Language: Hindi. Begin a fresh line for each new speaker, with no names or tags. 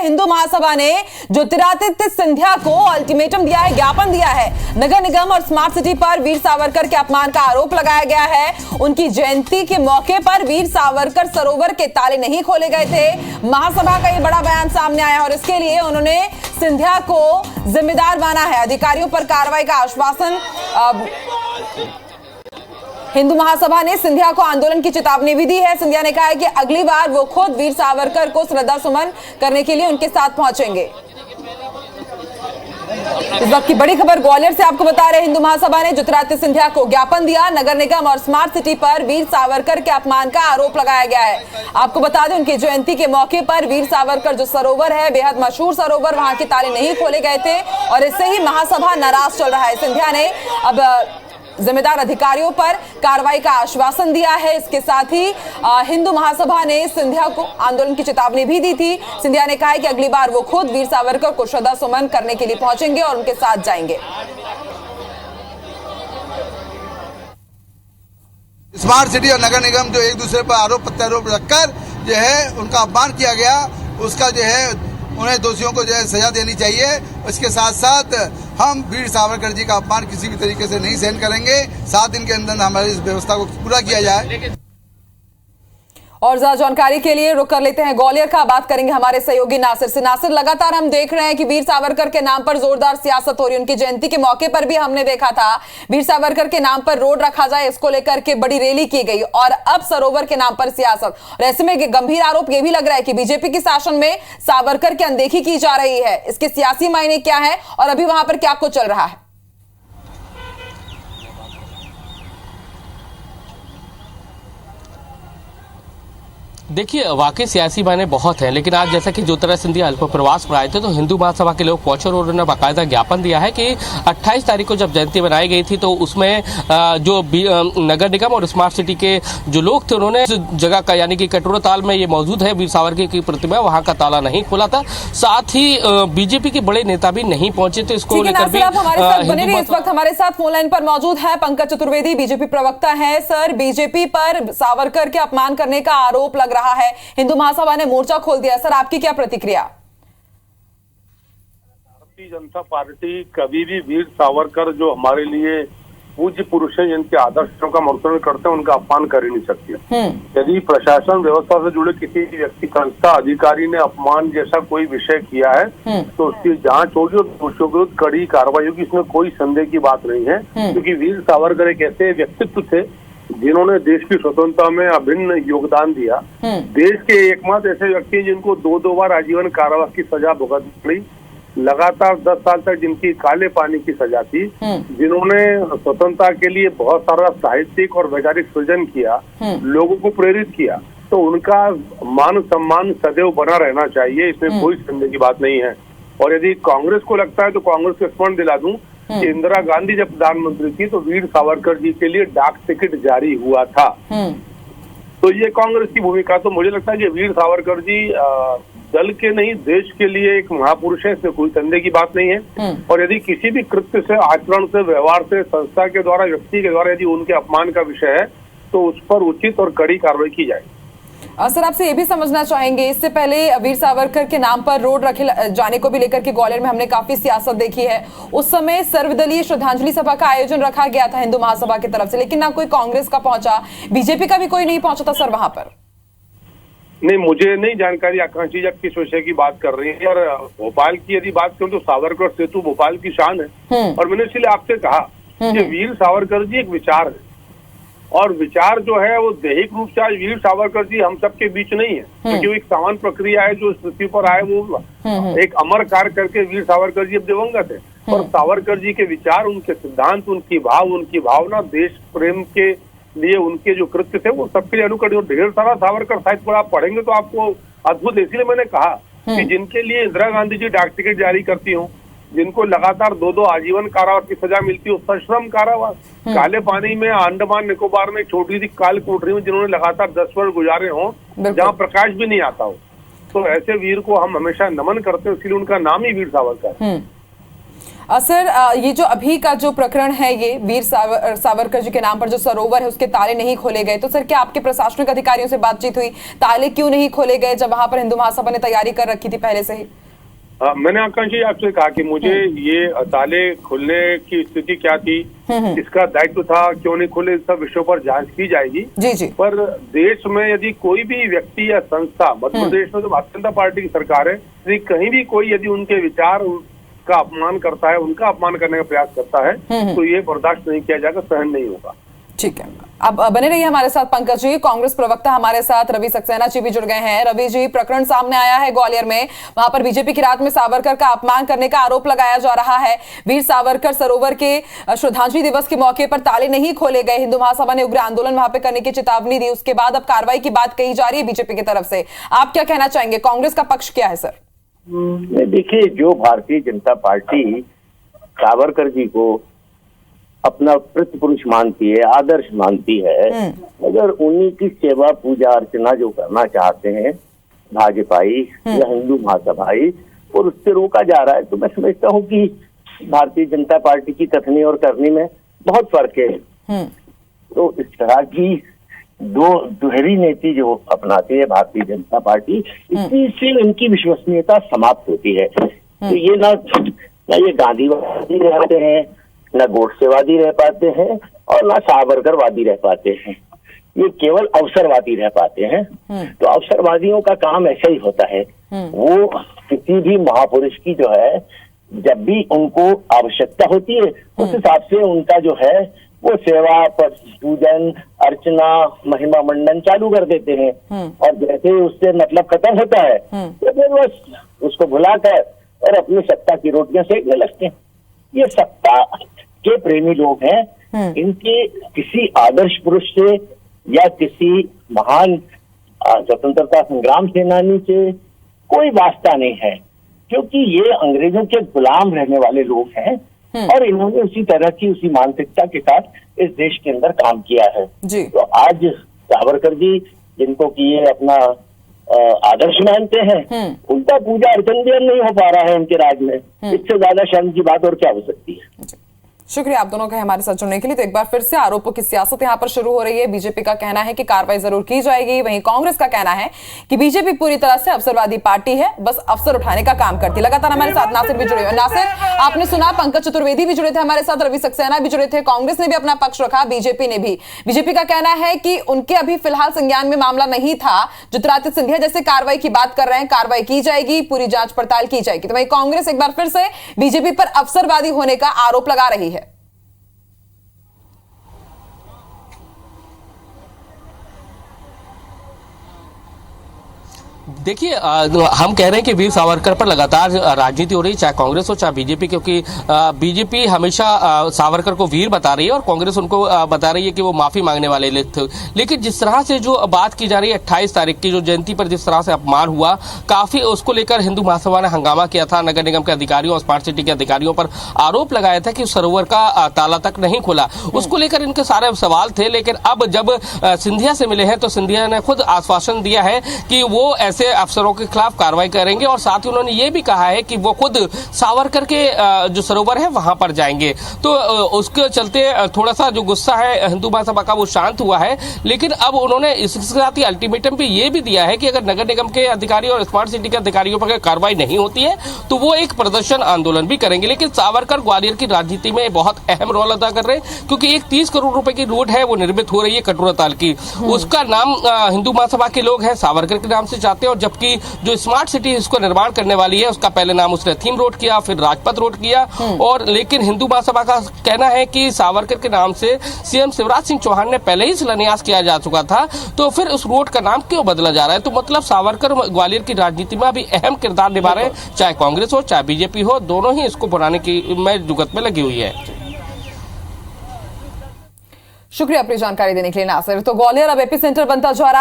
हिंदू महासभा ने ज्योतिरादित्य सिंधिया को अल्टीमेटम दिया है, ज्ञापन दिया है। नगर निगम और स्मार्ट सिटी पर वीर सावरकर के अपमान का आरोप लगाया गया है। उनकी जयंती के मौके पर वीर सावरकर सरोवर के ताले नहीं खोले गए थे। महासभा का ये बड़ा बयान सामने आया और इसके लिए उन्होंने सिंधिया को जिम्मेदार माना है। अधिकारियों पर कार्रवाई का आश्वासन। हिंदू महासभा ने सिंधिया को आंदोलन की चेतावनी भी दी है। सिंधिया ने कहा है कि अगली बार वो खुद वीर सावरकर को श्रद्धा सुमन करने के लिए उनके साथ पहुंचेंगे। इस वक्त की बड़ी खबर ग्वालियर से आपको बता रहे, हिंदू महासभा ने ज्योतिरादित्य सिंधिया को ज्ञापन दिया। नगर निगम और स्मार्ट सिटी पर वीर सावरकर के अपमान का आरोप लगाया गया है। आपको बता दें, उनकी जयंती के मौके पर वीर सावरकर जो सरोवर है, बेहद मशहूर सरोवर, वहां के ताले नहीं खोले गए थे और इससे ही महासभा नाराज चल रहा है। सिंधिया ने अब जिम्मेदार अधिकारियों पर कार्रवाई का आश्वासन दिया है। इसके साथ ही हिंदू महासभा ने सिंधिया को आंदोलन की चेतावनी भी दी थी। सिंधिया ने कहा है कि अगली बार वो खुद वीर सावरकर को श्रद्धा सुमन करने के लिए पहुंचेंगे और उनके साथ जाएंगे।
स्मार्ट सिटी और नगर निगम जो एक दूसरे पर आरोप प्रत्यारोप रखकर जो है उनका अपमान किया गया, उसका जो है उन्हें दोषियों को जो है सजा देनी चाहिए। उसके साथ साथ हम वीर सावरकर जी का अपमान किसी भी तरीके से नहीं सहन करेंगे। 7 दिन के अंदर हमारी इस व्यवस्था को पूरा किया जाए।
और ज्यादा जानकारी के लिए रुक कर लेते हैं ग्वालियर का। बात करेंगे हमारे सहयोगी नासिर से। नासिर, लगातार हम देख रहे हैं कि वीर सावरकर के नाम पर जोरदार सियासत हो रही है। उनकी जयंती के मौके पर भी हमने देखा था वीर सावरकर के नाम पर रोड रखा जाए, इसको लेकर के बड़ी रैली की गई और अब सरोवर के नाम पर सियासत। और ऐसे में गंभीर आरोप यह भी लग रहा है कि बीजेपी के शासन में सावरकर की अनदेखी की जा रही है। इसके सियासी मायने क्या है और अभी वहां पर क्या कुछ चल रहा है?
देखिए, वाकई सियासी मायने बहुत हैं, लेकिन आज जैसा कि ज्योतिरादित्य सिंधिया अल्प प्रवास पर आए थे तो हिंदू महासभा के लोग पहुंचे और उन्होंने बाकायदा ज्ञापन दिया है कि 28 तारीख को जब जयंती मनाई गई थी तो उसमें जो नगर निगम और स्मार्ट सिटी के जो लोग थे उन्होंने जगह का, यानी कि कटोरा ताल में ये मौजूद है वीर सावरकर की प्रतिमा, वहां का ताला नहीं खोला था। साथ ही बीजेपी के बड़े नेता भी नहीं पहुंचे थे। इसको लेकर भी
इस वक्त हमारे साथ फोन लाइन पर मौजूद है पंकज चतुर्वेदी, बीजेपी प्रवक्ता है। सर, बीजेपी पर सावरकर के अपमान करने का आरोप लग रहा है, हिंदू महासभा ने मोर्चा खोल दिया। सर, आपकी क्या प्रतिक्रिया?
भारतीय जनता पार्टी कभी भी वीर सावरकर जो हमारे लिए पूज्य पुरुष हैं, जिनके आदर्शों का अनुसरण करते हैं, उनका अपमान कर ही नहीं सकती। यदि प्रशासन व्यवस्था से जुड़े किसी व्यक्ति, संस्था, अधिकारी ने अपमान जैसा कोई विषय किया है तो उसकी जांच होगी और दोषियों के विरुद्ध कड़ी कार्रवाई होगी। इसमें कोई संदेह की बात नहीं है, क्योंकि वीर सावरकर एक ऐसे व्यक्तित्व थे जिन्होंने देश की स्वतंत्रता में अभिन्न योगदान दिया। देश के एकमात्र ऐसे व्यक्ति जिनको 2 बार आजीवन कारावास की सजा भुगतनी पड़ी, लगातार 10 साल तक जिनकी काले पानी की सजा थी, जिन्होंने स्वतंत्रता के लिए बहुत सारा साहित्यिक और वैचारिक सृजन किया, लोगों को प्रेरित किया, तो उनका मान सम्मान सदैव बना रहना चाहिए। इसमें कोई संदेह की बात नहीं है। और यदि कांग्रेस को लगता है तो कांग्रेस को स्मरण दिला दूं कि इंदिरा गांधी जब प्रधानमंत्री थी तो वीर सावरकर जी के लिए डाक टिकट जारी हुआ था। तो ये कांग्रेस की भूमिका, तो मुझे लगता है कि वीर सावरकर जी दल के नहीं, देश के लिए एक महापुरुष है, इसमें कोई संदेह की बात नहीं है। और यदि किसी भी कृत्य से, आचरण से, व्यवहार से, संस्था के द्वारा, व्यक्ति के द्वारा यदि उनके अपमान का विषय है तो उस पर उचित और कड़ी कार्रवाई की जाए।
सर, आपसे ये भी समझना चाहेंगे, इससे पहले वीर सावरकर के नाम पर रोड रखे जाने को भी लेकर के ग्वालियर में हमने काफी सियासत देखी है। उस समय सर्वदलीय श्रद्धांजलि सभा का आयोजन रखा गया था हिंदू महासभा की तरफ से, लेकिन ना कोई कांग्रेस का पहुंचा, बीजेपी का भी कोई नहीं पहुंचा था सर वहां पर।
नहीं, मुझे नहीं जानकारी आकांक्षी जब किस विषय की बात कर रही है। और भोपाल की यदि बात करूं तो सावरकर सेतु भोपाल की शान है। और मैंने इसलिए आपसे कहा कि वीर सावरकर जी एक विचार है, और विचार जो है वो दैहिक रूप से आज वीर सावरकर जी हम सबके बीच नहीं है, क्योंकि वो एक सामान्य प्रक्रिया है जो इस पृथ्वी पर आए, वो एक अमर कार्य करके वीर सावरकर जी अब दिवंगत है। और सावरकर जी के विचार, उनके सिद्धांत, उनकी भावना, देश प्रेम के लिए उनके जो कृत्य थे वो सबके लिए अनुकरणीय। ढेर सारा सावरकर साहित्य पर आप पढ़ेंगे तो आपको अद्भुत। इसलिए मैंने कहा कि जिनके लिए इंदिरा गांधी जी डाक टिकट जारी करती हूँ, जिनको लगातार 2 आजीवन कारावास की सजा मिलती है, सश्रम कारावास, काले पानी में, अंडमान निकोबार में छोटी सी काल कोठरी में जिन्होंने लगातार 10 वर्ष गुजारे हों, जहाँ प्रकाश भी नहीं आता हो, तो ऐसे वीर को हम हमेशा नमन करते हैं। इसलिए उनका नाम ही वीर सावरकर।
सर, ये जो अभी का जो प्रकरण है, ये वीर सावरकर जी के नाम पर जो सरोवर है उसके ताले नहीं खोले गए, तो सर क्या आपके प्रशासनिक अधिकारियों से बातचीत हुई? ताले क्यों नहीं खोले गए जब वहां पर हिंदू महासभा ने तैयारी कर रखी थी पहले से ही?
मैंने आकांक्षी आपसे कहा कि मुझे ये ताले खुलने की स्थिति क्या थी, इसका दायित्व था, क्यों नहीं खुले, सब विषयों पर जांच की जाएगी।
जी।
पर देश में यदि कोई भी व्यक्ति या संस्था, मध्य प्रदेश में तो भारतीय जनता पार्टी की सरकार है, यदि कहीं भी कोई यदि उनके विचार का अपमान करता है, उनका अपमान करने का प्रयास करता है, तो ये बर्दाश्त नहीं किया जाएगा, सहन नहीं होगा।
ठीक है, अब बने रहिए हमारे साथ पंकज जी। कांग्रेस प्रवक्ता हमारे साथ रवि सक्सेना जी भी जुड़ गए हैं। रवि जी, प्रकरण सामने आया है ग्वालियर में, वहां पर बीजेपी की रात में सावरकर का अपमान करने का आरोप लगाया जा रहा है। वीर सावरकर सरोवर के श्रद्धांजलि दिवस के मौके पर ताले नहीं खोले गए, हिंदू महासभा ने उग्र आंदोलन वहां पर करने की चेतावनी दी, उसके बाद अब कार्रवाई की बात कही जा रही है बीजेपी की तरफ से। आप क्या कहना चाहेंगे, कांग्रेस का पक्ष क्या है? सर
देखिए, जो भारतीय जनता पार्टी सावरकर जी को अपना प्रतिपुरुष मानती है, आदर्श मानती है, अगर उन्हीं की सेवा पूजा अर्चना जो करना चाहते हैं भाजपाई या हिंदू महासभाई, और उससे रोका जा रहा है, तो मैं समझता हूँ कि भारतीय जनता पार्टी की कथनी और करनी में बहुत फर्क है। तो इस तरह की दो दुहरी नीति जो अपनाती है भारतीय जनता पार्टी, इसी से उनकी विश्वसनीयता समाप्त होती है। तो ये ना ये गांधीवादी रहते हैं, न गोडसेवादी रह पाते हैं, और न सावरकरवादी रह पाते हैं, ये केवल अवसरवादी रह पाते हैं। तो अवसरवादियों का काम ऐसा ही होता है, वो किसी भी महापुरुष की जो है, जब भी उनको आवश्यकता होती है, उस हिसाब से उनका जो है वो सेवा, पूजन, अर्चना, महिमा मंडन चालू कर देते हैं, और जैसे उससे मतलब खत्म होता है तो फिर बस उसको भुलाकर और अपनी सत्ता की रोटियां सेकने लगते हैं। ये सत्ता के प्रेमी लोग हैं, इनके किसी आदर्श पुरुष से या किसी महान स्वतंत्रता संग्राम सेनानी से कोई वास्ता नहीं है, क्योंकि ये अंग्रेजों के गुलाम रहने वाले लोग हैं, और इन्होंने उसी तरह की, उसी मानसिकता के साथ इस देश के अंदर काम किया है। तो आज सावरकर जी, जिनको कि ये अपना आदर्श मानते हैं, उनका पूजा अर्चन भी नहीं हो पा रहा है उनके राज में, इससे ज्यादा शर्म की बात और क्या हो सकती है।
शुक्रिया आप दोनों का हमारे साथ जुड़ने के लिए। तो एक बार फिर से आरोपों की सियासत यहां पर शुरू हो रही है। बीजेपी का कहना है कि कार्रवाई जरूर की जाएगी, वहीं कांग्रेस का कहना है कि बीजेपी पूरी तरह से अवसरवादी पार्टी है, बस अवसर उठाने का काम करती है। लगातार हमारे साथ नासिर भी जुड़े हुए। नासिर, आपने सुना, पंकज चतुर्वेदी भी जुड़े थे हमारे साथ, रवि सक्सेना भी जुड़े थे, कांग्रेस ने भी अपना पक्ष रखा, बीजेपी ने भी। बीजेपी का कहना है कि उनके अभी फिलहाल संज्ञान में मामला नहीं था, ज्योतिरादित्य सिंधिया जैसे कार्रवाई की बात कर रहे हैं, कार्रवाई की जाएगी, पूरी जांच पड़ताल की जाएगी। तो वहीं कांग्रेस एक बार फिर से बीजेपी पर अवसरवादी होने का आरोप लगा रही है।
देखिए, हम कह रहे हैं कि वीर सावरकर पर लगातार राजनीति हो रही है, चाहे कांग्रेस हो चाहे बीजेपी, क्योंकि बीजेपी हमेशा सावरकर को वीर बता रही है और कांग्रेस उनको बता रही है कि वो माफी मांगने वाले थे। लेकिन जिस तरह से जो बात की जा रही है 28 तारीख की जो जयंती पर जिस तरह से अपमान हुआ, काफी उसको लेकर हिंदू महासभा ने हंगामा किया था, नगर निगम के अधिकारियों और स्मार्ट सिटी के अधिकारियों पर आरोप लगाया था कि सरोवर का ताला तक नहीं खुला, उसको लेकर इनके सारे सवाल थे। लेकिन अब जब सिंधिया से मिले हैं तो सिंधिया ने खुद आश्वासन दिया है कि वो ऐसे अफसरों के खिलाफ कार्रवाई करेंगे, और साथ ही उन्होंने ये भी कहा है कि वो खुद सावरकर के जो सरोवर है वहां पर जाएंगे। तो उसके चलते थोड़ा सा जो गुस्सा है हिंदू महासभा का वो शांत हुआ है। लेकिन अब उन्होंने इसके साथ ही अल्टीमेटम भी ये भी दिया है कि अगर नगर निगम के अधिकारी और स्मार्ट सिटी के अधिकारियों पर कार्रवाई नहीं होती है तो वो एक प्रदर्शन आंदोलन भी करेंगे। लेकिन सावरकर ग्वालियर की राजनीति में बहुत अहम रोल अदा कर रहे हैं, क्योंकि एक 30 करोड़ रुपए की रोड है वो निर्मित हो रही है कटोरा ताल की, उसका नाम हिंदू महासभा के लोग हैं सावरकर के नाम से चाहते हैं, और जबकि जो स्मार्ट सिटी इसको निर्माण करने वाली है उसका पहले नाम उसने थीम रोड किया, फिर राजपथ रोड किया। और लेकिन हिंदू महासभा का कहना है कि सावरकर के नाम से सीएम शिवराज सिंह चौहान ने पहले ही शिलान्यास किया जा चुका था, तो फिर उस रोड का नाम क्यों बदला जा रहा है। तो मतलब सावरकर ग्वालियर की राजनीति में अभी अहम किरदार निभा रहे हैं, चाहे कांग्रेस हो चाहे बीजेपी हो, दोनों ही इसको बनाने की जुगत में लगी हुई है।
शुक्रिया अपनी जानकारी देने के लिए नासिर। तो ग्वालियर अब एपी सेंटर बनता जा रहा है।